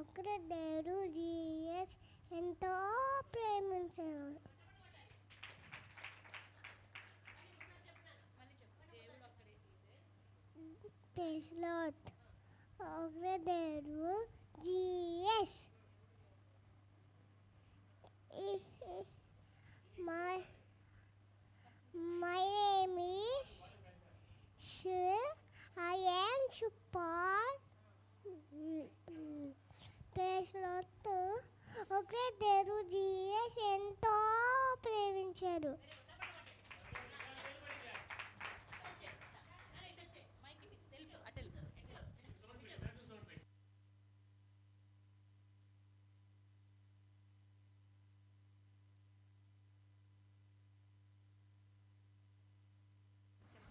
ఒకరి దేవుడు జీఎస్ ఎంతో ప్రేమించాడు. ఒకరి దేవుడు Jesus. My name is Shil. I am Shupal. పేస్లోతో ఒకే దేవుడు జీఎస్ ఎంతో ప్రేమించాడు.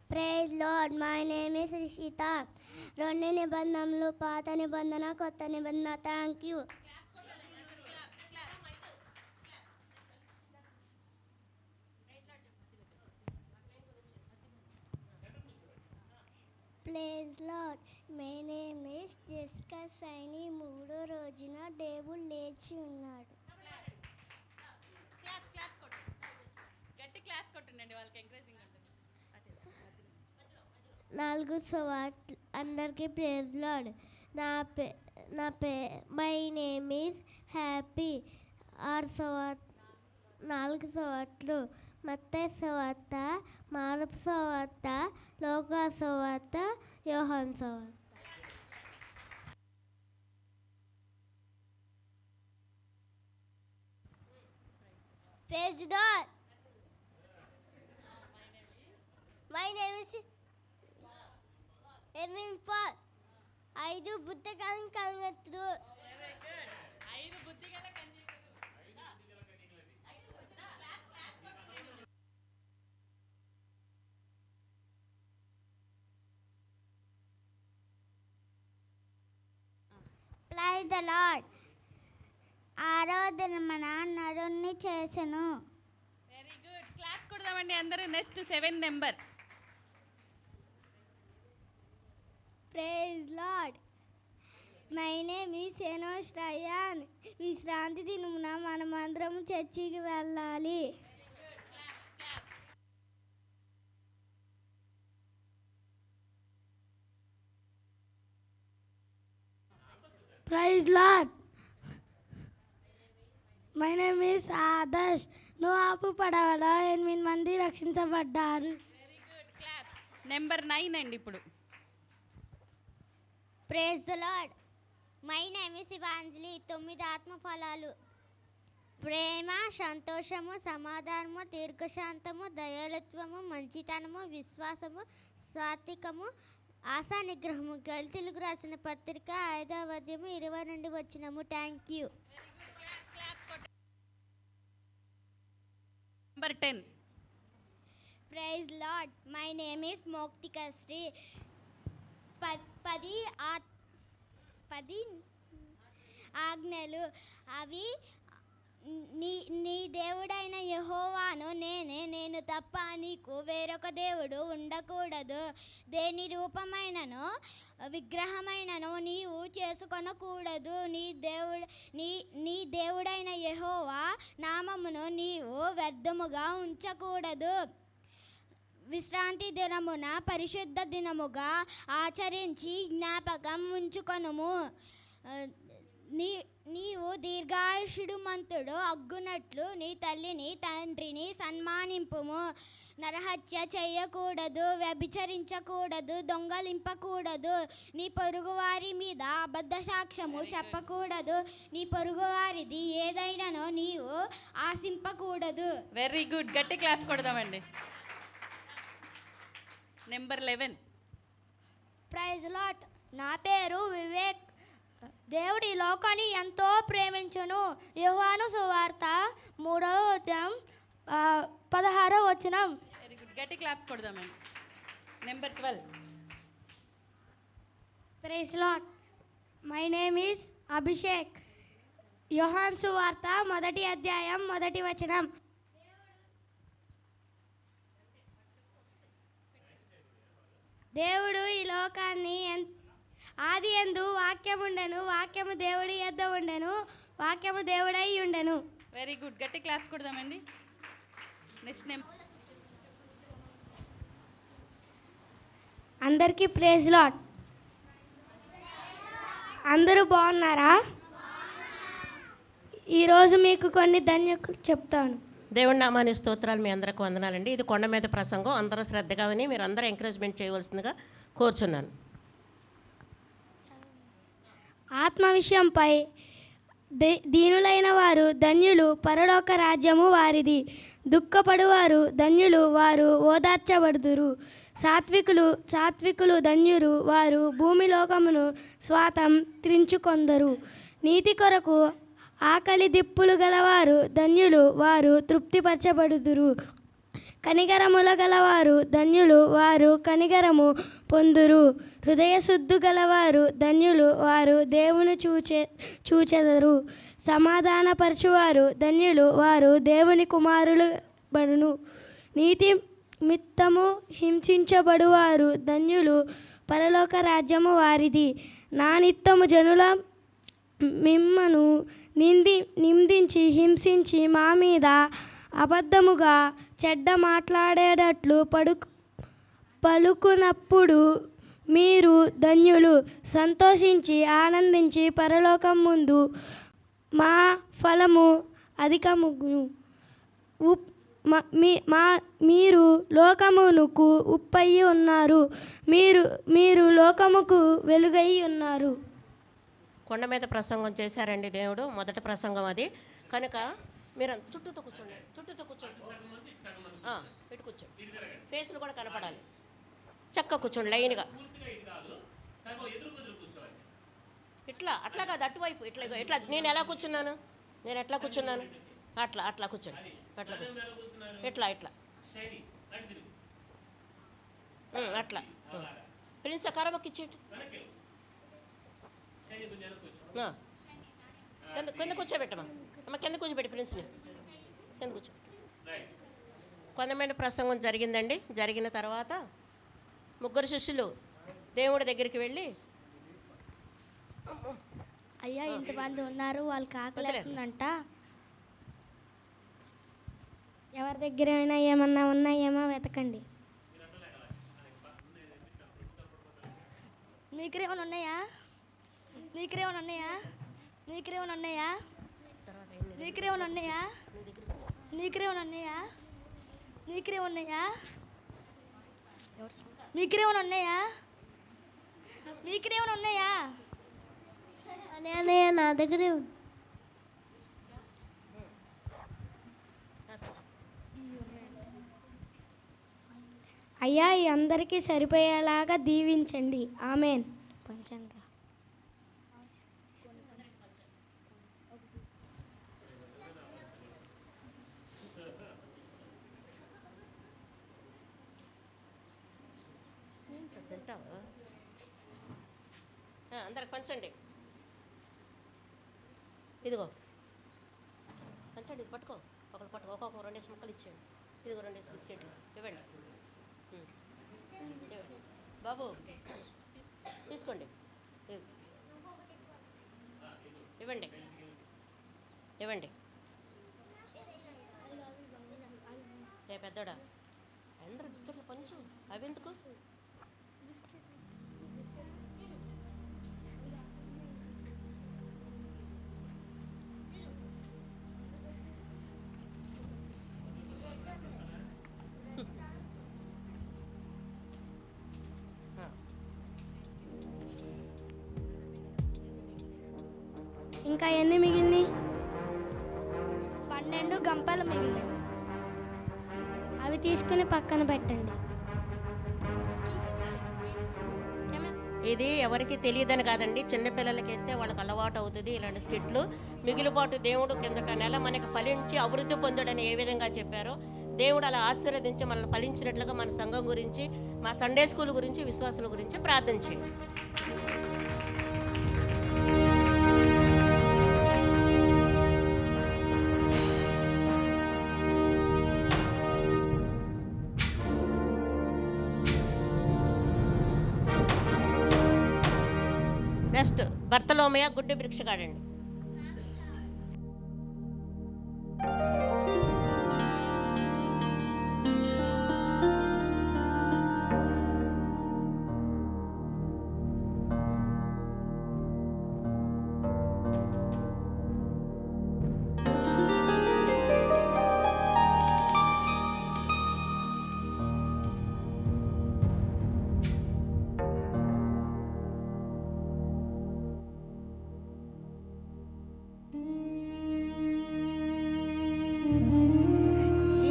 Praise Lord. My name is Rishitha. రెండు నిబంధనలు, పాత నిబంధన, కొత్త నిబంధన. Thank you. Praise Lord. My name is Jessica Saini. మూడో రోజున దేవుడు లేచి ఉన్నాడు. నాలుగు సవాట్లు. అందరికీ praise Lord. My name is Happy. నాలుగు సవాట్లు. మత్తయి సువార్త, మార్కు సువార్త, లూకా సువార్త, యోహాను సువార్త. Praise Lord. My name is Emin Paul. 5 బుద్ధగల కన్యకలు. Praise the Lord. ఆరాధన నరుణ్ణి చేసెను. Very good. క్లాస్ కొడదామండి అందరూ. Next 7 number. Praise Lord. My name is Enosh Ryan. విశ్రాంతి దినమున మనమందరం చర్చికి వెళ్ళాలి. Praise Lord. My name is Adarsh. నోవాహు పడవలో 8 మంది రక్షించబడ్డారు. Very good. క్లాస్. నెంబర్ 9 అండి ఇప్పుడు. Praise the Lord. My name is Evanjali. 9 ఆత్మఫలాలు. ప్రేమ, సంతోషము, సమాధానము, దీర్ఘశాంతము, దయాళుత్వము, మంచితనము, విశ్వాసము, సాత్వికము, ఆశా నిగ్రహము. గలితీయులకు రాసిన పత్రిక 5వ అధ్యాయము 20 నుండి వచ్చినము. Thank you. Number 10. Praise Lord. My name is Mouktika Sri. 10 ఆజ్ఞలు. అవి నీ దేవుడైన యెహోవాను నేనే, నేను తప్ప నీకు వేరొక దేవుడు ఉండకూడదు. దేని రూపమైనను విగ్రహమైనను నీవు చేసుకొనకూడదు. నీ దేవుడైన యెహోవా నామమును నీవు వ్యర్థముగా ఉంచకూడదు. విశ్రాంతి దినమున పరిశుద్ధ దినముగా ఆచరించి జ్ఞాపకం ఉంచుకొనుము. నీవు దీర్ఘాయుషుడు మంతుడు అగ్గునట్లు నీ తల్లిని తండ్రిని సన్మానింపుము. నరహత్య చేయకూడదు, వ్యభిచరించకూడదు, దొంగలింపకూడదు, నీ పొరుగువారి మీద అబద్ధ సాక్ష్యము చెప్పకూడదు, నీ పొరుగువారిది ఏదైనానో నీవు ఆశింపకూడదు. Very good. గట్టి క్లాస్ కొడదామండి. నెంబర్ 11. Praise Lord. నా పేరు వివేక్. దేవుడి లోకాన్ని ఎంతో ప్రేమించును. యోహాను సువార్త 3వ అధ్యాయం 16వ వచనం. Very good. గట్టి క్లాప్స్ కొడదామండి. Number 12. Praise Lord. My name is Abhishek. యోహాను సువార్త 1వ అధ్యాయం 1వ వచనం. దేవుడు ఈ లోకాన్ని ఆది యందు వాక్యముండెను, వాక్యము దేవుడి యొద్ద ఉండెను, వాక్యము దేవుడై ఉండెను. వెరీ గుడ్, గట్టి క్లాప్స్ కొడదామండి. Next name. అందరికీ ప్రైజ్ లార్డ్. అందరూ బాగున్నారా? ఈరోజు మీకు కొన్ని ధన్యకులు చెప్తాను. దేవుడి నామాని స్తోత్రాలు. మీ అందరికి వందనాలండి. ఇది కొండ మీద ప్రసంగం. అందరూ శ్రద్ధగా విని మీరు అందరూ ఎంకరేజ్మెంట్ చేయవలసిందిగా కోరుచున్నాను. ఆత్మ విషయంపై దీనులైన వారు ధన్యులు, పరలోక రాజ్యము వారిది. దుఃఖపడువారు ధన్యులు, వారు ఓదార్చబడుదురు. సాత్వికులు ధన్యులు, వారు భూమి లోకమును స్వాతంత్రించుకొందరు. నీతి కొరకు ఆకలి దిప్పులు గలవారు ధన్యులు, వారు తృప్తిపరచబడుదురు. కనికరముల గలవారు ధన్యులు, వారు కనికరము పొందురు. హృదయ శుద్ధి గలవారు ధన్యులు, వారు దేవుని చూచెదరు. సమాధానపరచువారు ధన్యులు, వారు దేవుని కుమారులు బడును. నీతి మిత్తము హింసించబడువారు ధన్యులు, పరలోక రాజ్యము వారిది. నా నిత్తము జనుల మిమ్మను నిందించి హింసించి మా మీద అబద్ధముగా చెడ్డ మాట్లాడేటట్లు పలుకునప్పుడు మీరు ధన్యులు. సంతోషించి ఆనందించి పరలోకం ముందు మా ఫలము అధికముగును. మీరు లోకమునకు ఉప్పయి ఉన్నారు, మీరు లోకముకు వెలుగై ఉన్నారు. కొండ మీద ప్రసంగం చేశారండి దేవుడు. మొదటి ప్రసంగం అది కనుక మీరు చుట్టూతో కూర్చోండి. ఇటు కూర్చోండి. ఫేస్లు కూడా కనపడాలి. చక్క కూర్చోండి లైన్గా. అట్లా కాదు, అటువైపు ఇట్లా నేను ఎలా కూర్చున్నాను, నేను ఎట్లా కూర్చున్నాను, అట్లా కూర్చోండి. ఇట్లా అట్లా. ప్రిన్స్ కరమకి ఇచ్చేటి కింద కూర్చోబెట్టమా. అమ్మ కింద కూర్చోబెట్టి ప్రిన్స్ని కింద కూర్చోబెట్టి. కొంతమంది ప్రసంగం జరిగిందండి. జరిగిన తర్వాత ముగ్గురు శిష్యులు దేవుడి దగ్గరికి వెళ్ళి, అయ్యా ఇంతమంది ఉన్నారు, వాళ్ళకి ఆకలేస్తుందంట, ఎవరి దగ్గర ఏమన్నా ఉన్నాయేమో వెతకండి. మీకేమైనా ఉన్నాయా? మీకేమైనా ఉన్నాయా? మీకేమైనా ఉన్నాయా? మీకేమైనా ఉన్నాయా? మీకేమైనా ఉన్నాయా? మీకేమైనా ఉన్నాయా? మీకేమైనా ఉన్నాయా? మీకేమైనా ఉన్నాయా? అన్నయ్య నా దగ్గరే ఉంది. అయ్యా ఈ అందరికీ సరిపోయేలాగా దీవించండి. ఆమెన్. పంచండి. అందరికి పంచండి. ఇదిగో పంచండి. ఇది పట్టుకో. ఒక్కొక్క 2 ముక్కలు ఇచ్చేయండి. ఇదిగో 2 బిస్కెట్లు ఇవ్వండి. బాబు తీసుకోండి. ఇవ్వండి. పెద్దోడా అందరూ బిస్కెట్లు పంచు. అవి ఎందుకు? ఇంకా ఎన్ని మిగిలినాయి? 12 గంపలు మిగిలినాయి. అవి తీసుకుని పక్కన పెట్టండి. ఇది ఎవరికి తెలియదని కాదండి, చిన్నపిల్లలకి వేస్తే వాళ్ళకి అలవాటు అవుతుంది ఇలాంటి స్కిట్లు. మిగిలిబాటు దేవుడు కిందట నెల మనకి ఫలించి అభివృద్ధి పొందుడని ఏ విధంగా చెప్పారో దేవుడు అలా ఆశీర్వదించి మనల్ని ఫలించినట్లుగా మన సంఘం గురించి, మా సండే స్కూల్ గురించి, విశ్వాసుల గురించి ప్రార్థన చేయండి. నెక్స్ట్ బర్తలోమయ గుడ్డి భిక్షగాడండి.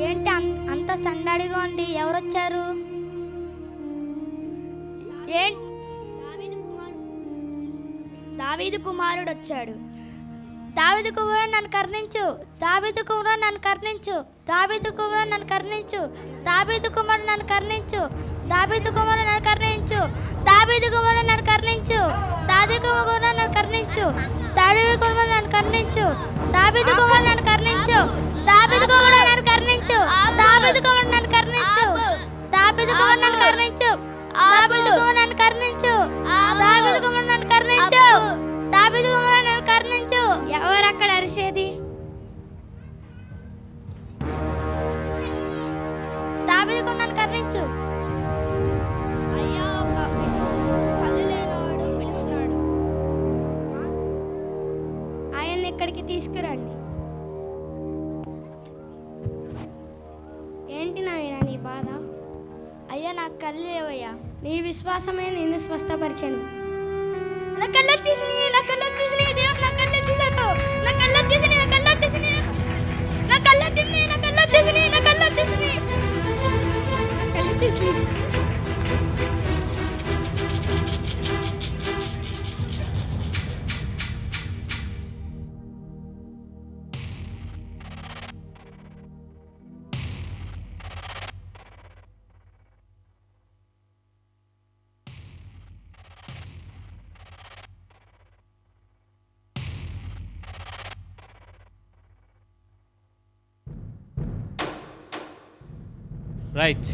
ఏంటి అంత సందడిగా ఉండి ఎవరొచ్చారు? దావీదు కుమారుడు వచ్చాడు. దావీదు కుమారుడు నన్ను కరుణించు, దావీదు కుమారుడు నన్ను కరుణించు, దావీదు కుమారుడు నన్ను కరుణించు, దావీదు కుమారుడు నన్ను కరుణించు, దావీదు కుమారుడు నన్ను కరుణించు, దావీదు కుమారుడు నన్ను కరుణించు, దావీదు కుమారుడు నన్ను కరుణించు, దావీదు కుమారుడు నన్ను కరుణించు, దావీదు కుమారుడు నన్ను కరుణించు, దావీదు కుమారుడు నన్ను కరుణించు, దావీదు కుమారుడు నన్ను కరుణించు, దావీదు కుమారుడు నన్ను కరుణించు, దావీదు కుమారుడు నన్ను కరుణించు, దావీదు కుమారుడు నన్ను కరుణించు, దావీదు కుమారుడు నన్ను కరుణించు. ఎవరు అక్కడ అరిసేది? దావీదు కుమారుడు నన్ను కరుణించు. అయ్యా, ఒక కళ్ళు లేనివాడు పిలుస్తున్నాడు, ఆయన్ని ఇక్కడికి తీసుకురండి. ఏంటి నాయనా నీ బాధ? అయ్యా, నాకు కళ్ళు లేవయ్యా, నీ విశ్వాసమే నిన్ను స్వస్థపరిచాను. నా కళ్ళు వచ్చేసినాయి, నా కళ్ళు వచ్చేసినాయి, దేవుడు నా కళ్ళు వచ్చేసాడు, నా కళ్ళు వచ్చేసినాయి, నా కళ్ళు వచ్చేసినాయి, నా కళ్ళు వచ్చేసినాయి, నా కళ్ళు వచ్చేసినాయి, నా కళ్ళు వచ్చేసినాయి, కళ్ళు వచ్చేసినాయి. Right.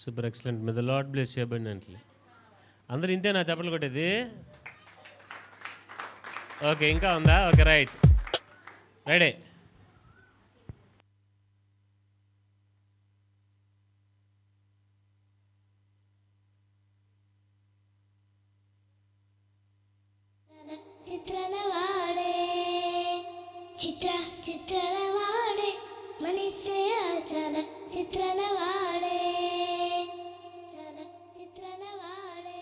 Super excellent. May the Lord bless you abundantly. అందరూ ఇంతేనా చప్పట్లు కొట్టేది? ఓకే, ఇంకా ఉందా? Okay, right, ready. చిత్రలవాడే చిత్రలవాడే మనసే చల చిత్రలవాడే చల చిత్రలవాడే.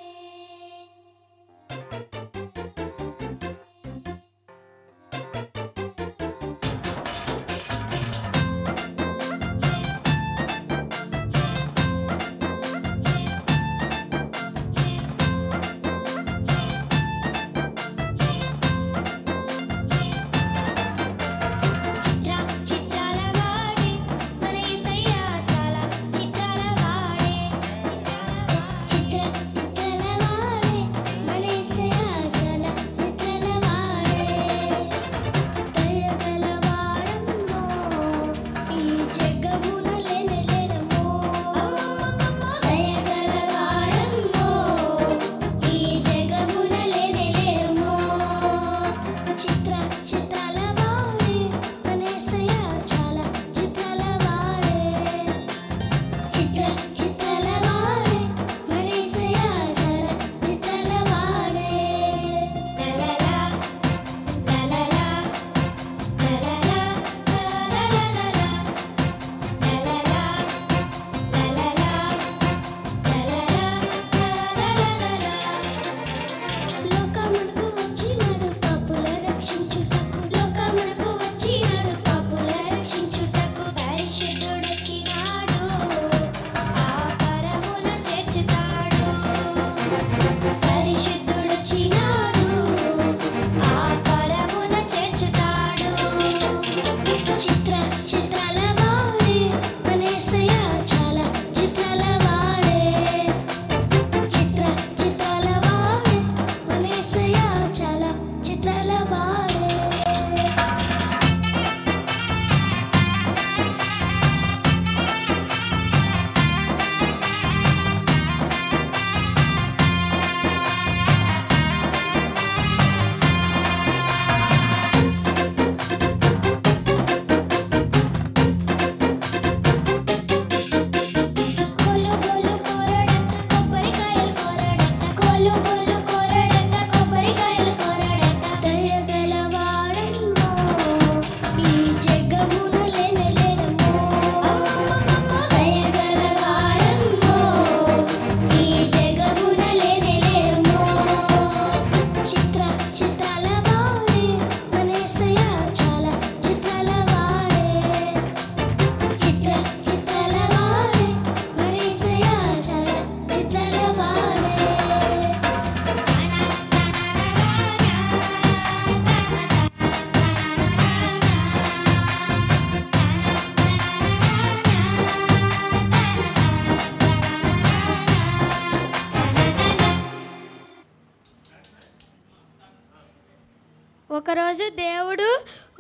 ఒకరోజు దేవుడు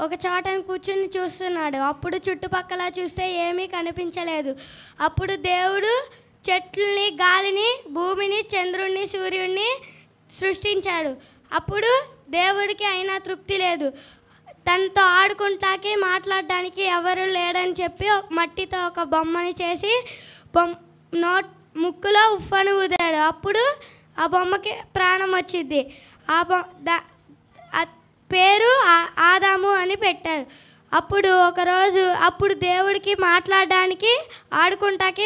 ఒక చోట కూర్చుని చూస్తున్నాడు. అప్పుడు చుట్టుపక్కల చూస్తే ఏమీ కనిపించలేదు. అప్పుడు దేవుడు చెట్లని, గాలిని, భూమిని, చంద్రుడిని, సూర్యుడిని సృష్టించాడు. అప్పుడు దేవుడికి అయినా తృప్తి లేదు. తనతో ఆడుకుంటాకి, మాట్లాడడానికి ఎవరు లేడని చెప్పి మట్టితో ఒక బొమ్మని చేసి ముక్కులో ఉఫ్ఫను ఊదాడు. అప్పుడు ఆ బొమ్మకి ప్రాణం వచ్చింది. పేరు ఆదాము అని పెట్టారు. అప్పుడు దేవుడికి మాట్లాడడానికి, ఆడుకుంటాకి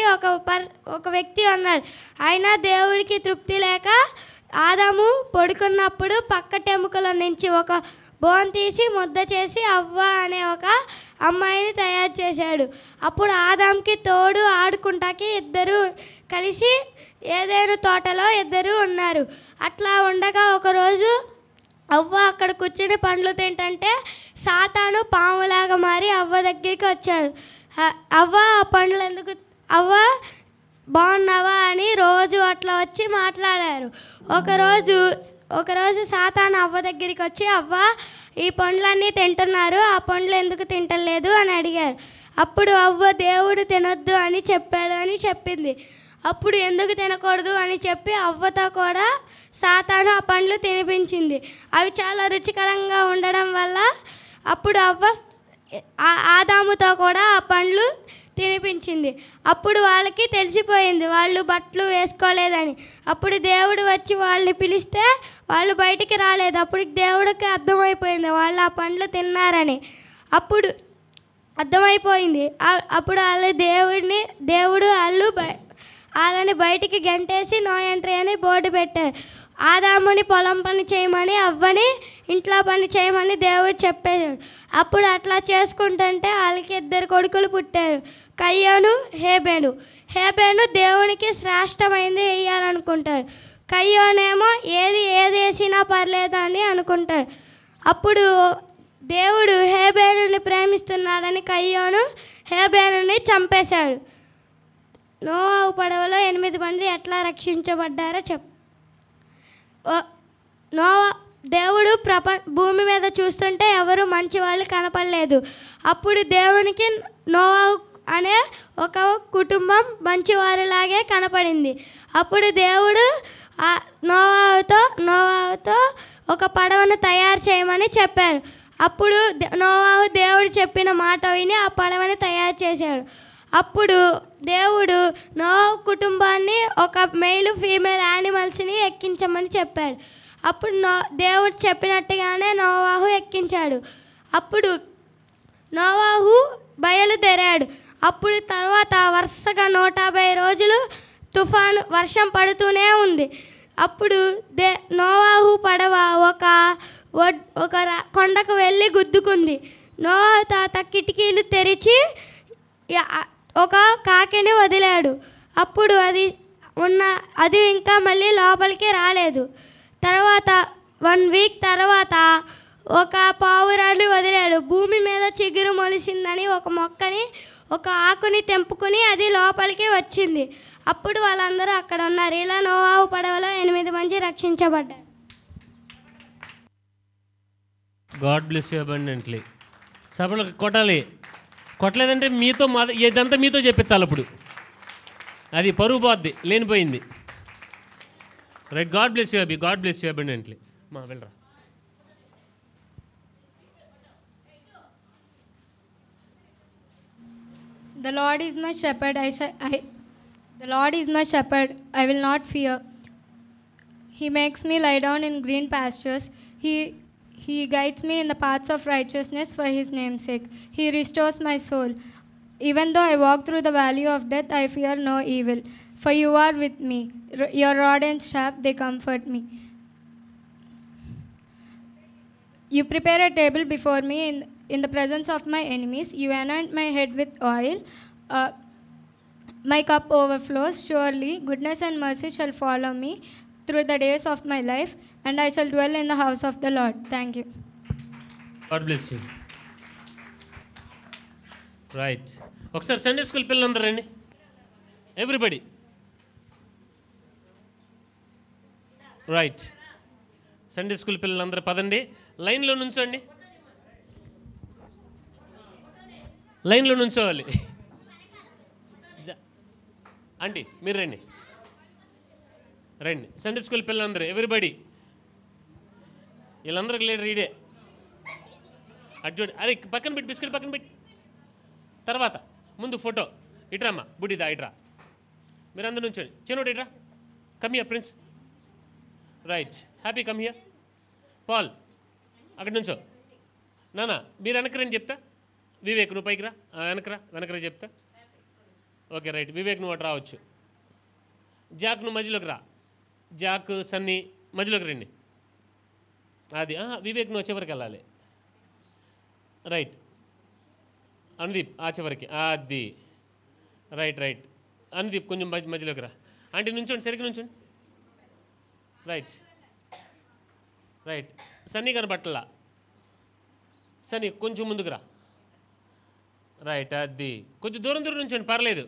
ఒక వ్యక్తి ఉన్నాడు. అయినా దేవుడికి తృప్తి లేక ఆదాము పడుకున్నప్పుడు పక్కటెముకల నుంచి ఒక బోన్ తీసి ముద్ద చేసి అవ్వ అనే ఒక అమ్మాయిని తయారు చేశాడు. అప్పుడు ఆదాంకి తోడు ఆడుకుంటాకి ఇద్దరు కలిసి ఏదైనా తోటలో ఇద్దరు ఉన్నారు. అట్లా ఉండగా ఒకరోజు అవ్వ అక్కడ కూర్చుని పండ్లు తింటుంటే సాతాను పాములాగా మారి అవ్వ దగ్గరికి వచ్చాడు. అవ్వ ఆ పండ్లు ఎందుకు, అవ్వ బాగున్నావా అని రోజు అట్లా వచ్చి మాట్లాడారు. ఒకరోజు సాతాను అవ్వ దగ్గరికి వచ్చి, అవ్వ ఈ పండ్లన్నీ తింటున్నారు, ఆ పండ్లు ఎందుకు తింటలేదు అని అడిగారు. అప్పుడు అవ్వ దేవుడు తినొద్దు అని చెప్పాడు అని చెప్పింది. అప్పుడు ఎందుకు తినకూడదు అని చెప్పి అవ్వతో కూడా సాతాను ఆ పండ్లు తినిపించింది. అవి చాలా రుచికరంగా ఉండడం వల్ల అప్పుడు అవ్వ ఆదాముతో కూడా ఆ పండ్లు తినిపించింది. అప్పుడు వాళ్ళకి తెలిసిపోయింది వాళ్ళు బట్టలు వేసుకోలేదని. అప్పుడు దేవుడు వచ్చి వాళ్ళని పిలిస్తే వాళ్ళు బయటికి రాలేదు. అప్పుడు దేవుడికి అర్థమైపోయింది వాళ్ళు ఆ పండ్లు తిన్నారని. అప్పుడు అర్థమైపోయింది. అప్పుడు దేవుడు వాళ్ళని బయటికి గంటేసి నో ఎంట్రీ అని బోర్డు పెట్టారు. ఆదాముని పొలం పని చేయమని, అవ్వని ఇంట్లో పని చేయమని దేవుడు చెప్పేశాడు. అప్పుడు అట్లా చేసుకుంటుంటే వాళ్ళకి 2 కొడుకులు పుట్టారు, కయ్యోను, హేబేలు. హేబేలు దేవునికి శ్రేష్టమైంది వేయాలనుకుంటారు. కయ్యోనేమో ఏది వేసినా పర్లేదు అని అనుకుంటారు. అప్పుడు దేవుడు హేబేలుని ప్రేమిస్తున్నాడని కయ్యోను హేబేలుని చంపేశాడు. నోవాహు పడవలో 8 మంది ఎట్లా రక్షించబడ్డారో దేవుడు భూమి మీద చూస్తుంటే ఎవరు మంచి వాళ్ళు కనపడలేదు. అప్పుడు దేవునికి నోవాహు అనే ఒక కుటుంబం మంచివారిలాగే కనపడింది. అప్పుడు దేవుడు నోవాహుతో ఒక పడవను తయారు చేయమని చెప్పారు. అప్పుడు నోవాహు దేవుడు చెప్పిన మాట విని ఆ పడవని తయారు చేశాడు. అప్పుడు దేవుడు నోవాహు కుటుంబాన్ని ఒక మెయిల్ ఫీమేల్ యానిమల్స్ని ఎక్కించమని చెప్పాడు. అప్పుడు దేవుడు చెప్పినట్టుగానే నోవాహు ఎక్కించాడు. అప్పుడు నోవాహు బయలుదేరాడు. అప్పుడు తర్వాత వరుసగా 150 రోజులు తుఫాను వర్షం పడుతూనే ఉంది. అప్పుడు నోవాహు పడవ ఒక కొండకు వెళ్ళి గుద్దుకుంది. నోవాహు తాత కిటికీలు తెరిచి ఒక కాకిని వదిలాడు. అప్పుడు అది ఇంకా మళ్ళీ లోపలికి రాలేదు. తర్వాత 1 వీక్ తర్వాత ఒక పావురాన్ని వదిలాడు. భూమి మీద చిగురు మొలిసిందని ఒక మొక్కని ఒక ఆకుని తెంపుకుని అది లోపలికి వచ్చింది. అప్పుడు వాళ్ళందరూ అక్కడ ఉన్నారు. ఇలా నోవాహు పడవలో 8 మంది రక్షించబడ్డారు. God bless you abundantly. సభలో కొట్టాలి. కొట్టలేదంటే ఇదంతా మీతో చెప్పించాలి. అప్పుడు అది పరువు పోద్ది, లేనిపోయింది. రైట్. గాడ్ బ్లెస్ యూ అబి. God bless you abundantly. వెళ్ళరా. The Lord is my shepherd. The Lord is my shepherd. I will not fear. He makes me lie down in green pastures. He guides me in the paths of righteousness for His name's sake. He restores my soul. Even though I walk through the valley of death, I fear no evil. For you are with me. Your rod and staff, they comfort me. You prepare a table before me in the presence of my enemies. You anoint my head with oil. My cup overflows. Surely goodness and mercy shall follow me through the days of my life, and I shall dwell in the house of the Lord. Thank you. God bless you. Right. ఒకసారి Sunday school పిల్లలందరూ రండి. Everybody. Right. Sunday school పిల్లలందరూ పదండి. లైన్లో నుంచోండి. లైన్లో నుంచోవాలి. Aunty మీరు రండి. రండి. సండే స్కూల్ పిల్లలందరూ ఎవ్రీబడి. వీళ్ళందరికి లీడర్ ఈడే. అటు చూడండి. అరే పక్కన పెట్టి, బిస్కెట్ పక్కన పెట్టి. తర్వాత ముందు ఫోటో. ఇట్రామ్మా బుడ్డిదా, ఇట్రా. మీరు అందరు నుంచోండి. చిన్నోడు ఇట్రా. Come here Prince. Right. Happy come here. Paul అక్కడి నుంచో. నానా మీరు వెనకరని చెప్తా. వివేక్ నువ్వు పైకి రా. వెనకరా చెప్తా. Okay right. వివేక్ నువ్వు అటు రావచ్చు. జాక్ నువ్వు మధ్యలోకి రా. జాక్ సన్నీ మధ్యలోకి రండి. అది వివేక్ నువ్వు చివరికి వెళ్ళాలి. రైట్. అనుదీప్ ఆ చివరికి. అది రైట్. అనుదీప్ కొంచెం మధ్యలోకి రా. ఆంటీ నుంచోండి, సరిగ్గా నుంచోండి. రైట్. సన్నీ కనబట్టలా. సన్నీ కొంచెం ముందుకు రా. రైట్. అది కొంచెం దూరం నుంచోండి, పర్లేదు.